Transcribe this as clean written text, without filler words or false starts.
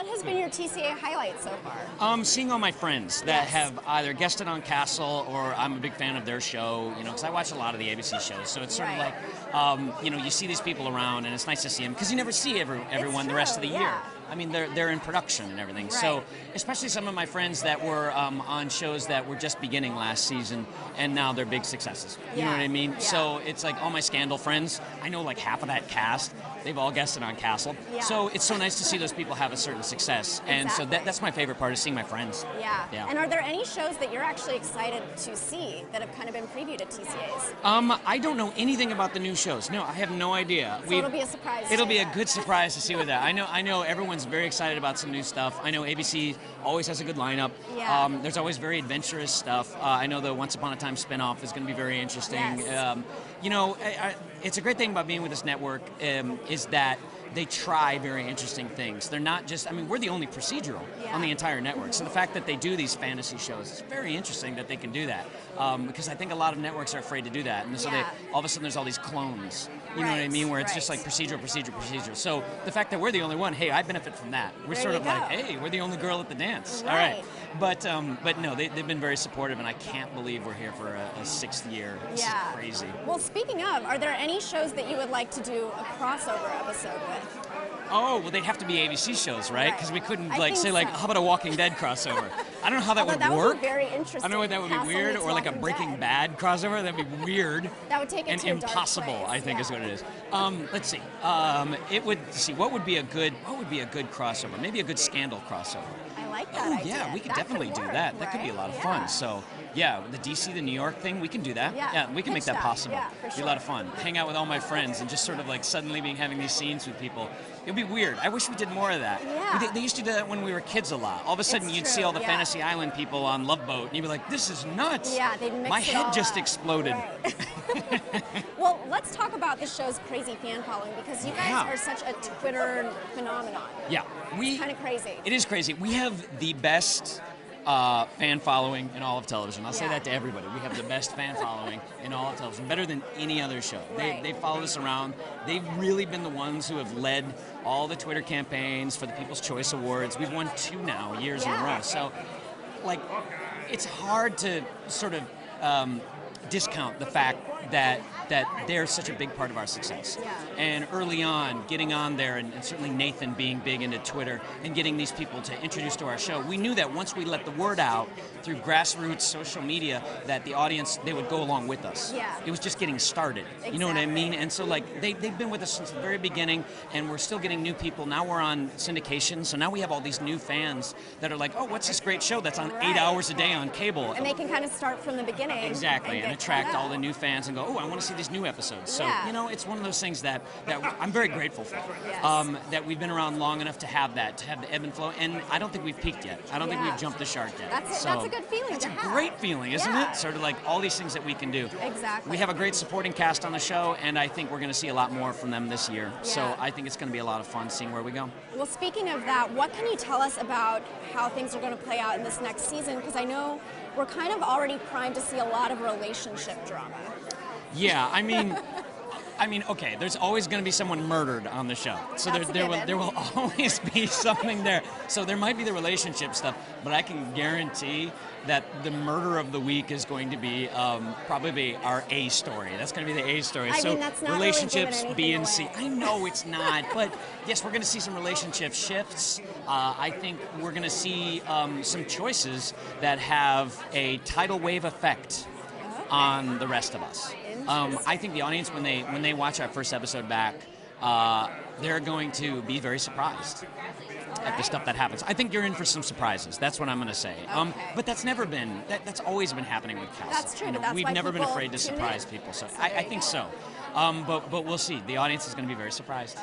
What has been your TCA highlight so far? Seeing all my friends that have either guested on Castle or I'm a big fan of their show, because I watch a lot of the ABC shows. So it's sort of like, you see these people around and it's nice to see them because you never see everyone the rest of the year. I mean, they're in production and everything. Right. So especially some of my friends that were on shows that were just beginning last season and now they're big successes. You know what I mean? Yeah. So it's like all my Scandal friends, I know like half of that cast. They've all guested on Castle. Yeah. So it's so nice to see those people have a certain success. And so that's my favorite part, is seeing my friends. Yeah. And are there any shows that you're actually excited to see that have kind of been previewed at TCAs? I don't know anything about the new shows. No, I have no idea. So it'll be a surprise. It'll be a good surprise to see with that. I know everyone's very excited about some new stuff. I know ABC always has a good lineup. Yeah. There's always very adventurous stuff. I know the Once Upon a Time spinoff is going to be very interesting. Yes. It's a great thing about being with this network is that they try very interesting things. They're not just, we're the only procedural on the entire network. So the fact that they do these fantasy shows, it's very interesting that they can do that. Because I think a lot of networks are afraid to do that. And so all of a sudden there's all these clones, you know what I mean, where it's just like procedural. So the fact that we're the only one, hey, I benefit from that. We're sort of like, hey, we're the only girl at the dance. All right. But no, they've been very supportive, and I can't believe we're here for a sixth year. This is crazy. Well, speaking of, are there any shows that you would like to do a crossover episode with? Oh, well, they'd have to be ABC shows, right? Because we couldn't, say, how about a Walking Dead crossover? I don't know how that would work. Would be very interesting. I don't know what that would be weird, or like a Breaking Bad crossover. That'd be weird. That would take it and to a dark impossible, place. I think, is what it is. Let's see. What would be a good crossover? Maybe a good Scandal crossover. I like that idea. Yeah, we could definitely do that. That could be a lot of fun. So, yeah, the DC, the New York thing, we can do that. Yeah, we can make that possible. Yeah, for sure. It'd be a lot of fun. Hang out with all my friends and just sort of like suddenly having these scenes with people. It'd be weird. I wish we did more of that. Yeah. They used to do that when we were kids a lot. All of a sudden you'd see all the Fantasy Island people on Love Boat and you'd be like, this is nuts. Yeah, they'd mix my it head all just up. exploded. Right. Well, let's talk about the show's crazy fan following, because you guys are such a Twitter phenomenon. Yeah. It's kind of crazy. It is crazy. We have the best fan following in all of television. I'll say that to everybody. We have the best fan following in all of television, better than any other show. They followed us around. They've really been the ones who have led all the Twitter campaigns for the People's Choice Awards. We've won 2 now, years in a row. So, it's hard to sort of discount the fact that they're such a big part of our success. Yeah. And early on, getting on there, and certainly Nathan being big into Twitter, and getting these people to introduce to our show, we knew that once we let the word out through grassroots social media, that the audience, they would go along with us. Yeah. It was just getting started. Exactly. You know what I mean? And so they've been with us since the very beginning, and we're still getting new people. Now we're on syndication, so now we have all these new fans that are like, oh, what's this great show that's on 8 hours a day on cable? And they can kind of start from the beginning. Exactly, and attract all the new fans and go, oh, I want to see these new episodes. So, it's one of those things that I'm very grateful for. Yes. That we've been around long enough to have the ebb and flow, and I don't think we've peaked yet. I don't think we've jumped the shark yet. That's a good feeling. That's a great feeling, isn't it? Sort of like all these things that we can do. Exactly. We have a great supporting cast on the show, and I think we're going to see a lot more from them this year. Yeah. So I think it's going to be a lot of fun seeing where we go. Well, speaking of that, what can you tell us about how things are going to play out in this next season? Because I know we're kind of already primed to see a lot of relationship drama. Yeah, okay, there's always going to be someone murdered on the show. So there will always be something there. So there might be the relationship stuff, but I can guarantee that the murder of the week is going to be probably our A story. That's going to be the A story. So that's not relationships, really B and C. I know it's not, but yes, we're going to see some relationship shifts. I think we're going to see some choices that have a tidal wave effect on the rest of us. I think the audience, when they watch our first episode back, they're going to be very surprised at the stuff that happens. I think you're in for some surprises. That's what I'm going to say. But that's never been. That's always been happening with Castle. That's true. That's we've why never been afraid to surprise people. So I think so. But we'll see. The audience is going to be very surprised.